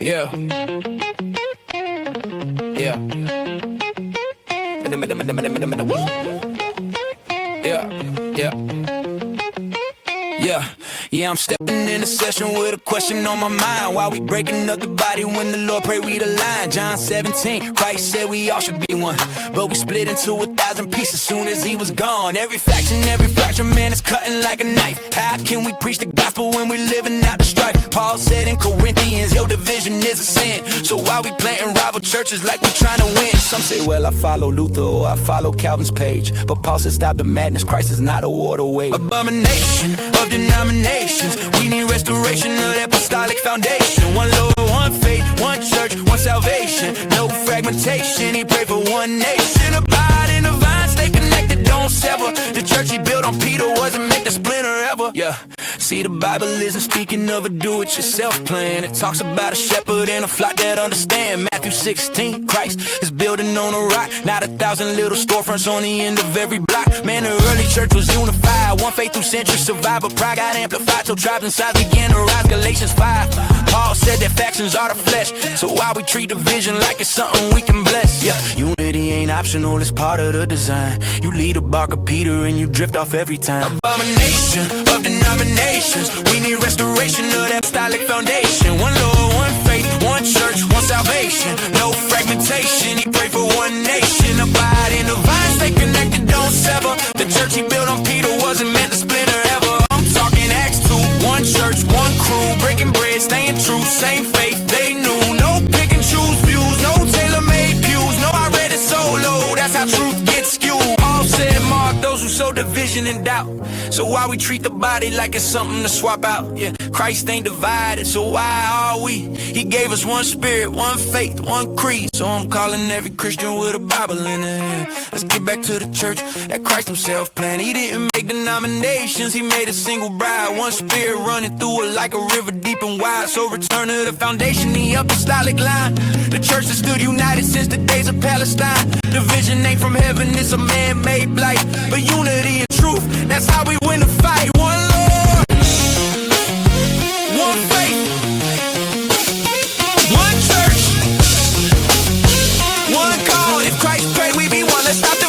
Yeah. Yeah. Yeah. Yeah. Yeah, I'm stepping in a session with a question on my mind. Why we breaking up the body when the Lord pray we the line? John 17, Christ said we all should be one, but we split into 1,000 pieces soon as he was gone. Every faction, man, is cutting like a knife. How can we preach the gospel when we living out the strife? Paul said in Corinthians, your division is a sin. So why we planting rival churches like we trying to win? Some say, well, I follow Luther or I follow Calvin's page, but Paul said stop the madness, Christ is not a waterway. Abomination of denominations, we need restoration of the apostolic foundation. One Lord, one faith, one church, one salvation. No fragmentation, he prayed for one nation. Abide in the vine, stay connected, don't sever. The church he built on Peter wasn't meant to splinter ever. Yeah, see, the Bible isn't speaking of a do-it-yourself plan. It talks about a shepherd and a flock that understand. Matthew 16, Christ is building on a rock, not 1,000 little storefronts on the end of every block. Man, the early church was unified, one faith through centuries survived, but pride got amplified till tribes and sides began to rise. Galatians 5, Paul said that factions are the flesh, so why we treat division like it's something we can bless? Yeah, unity ain't optional, it's part of the design. You lead a Barque of Peter and you drift off every time. Abomination of denominations, we need restoration of that apostolic foundation. One Lord, one faith, one church, one salvation. No fragmentation, he prayed for one nation. Abide in the vine, stay connected, don't sever. The church he built on Peter wasn't meant to splinter ever. I'm talking Acts 2, one church, one crew, breaking bread, staying true, same faith, they knew. No pick and choose views, no tailor-made pews. No, I read it solo, that's how truth gets skewed. Paul said, mark those who sow division and doubt. So why we treat the body like it's something to swap out? Yeah, Christ ain't divided, so why are we? He gave us one spirit, one faith, one creed. So I'm calling every Christian with a Bible in their hand. Let's get back to the church that Christ himself planned. He didn't make denominations, he made a single bride. One spirit running through it like a river deep and wide. So return to the foundation, the apostolic line. The church that stood united since the days of Palestine. Division ain't from heaven, it's a man-made blight. But unity and truth, that's how we win the fight. One Lord, one faith, one church, one call. If Christ prayed, we be one. Let's stop the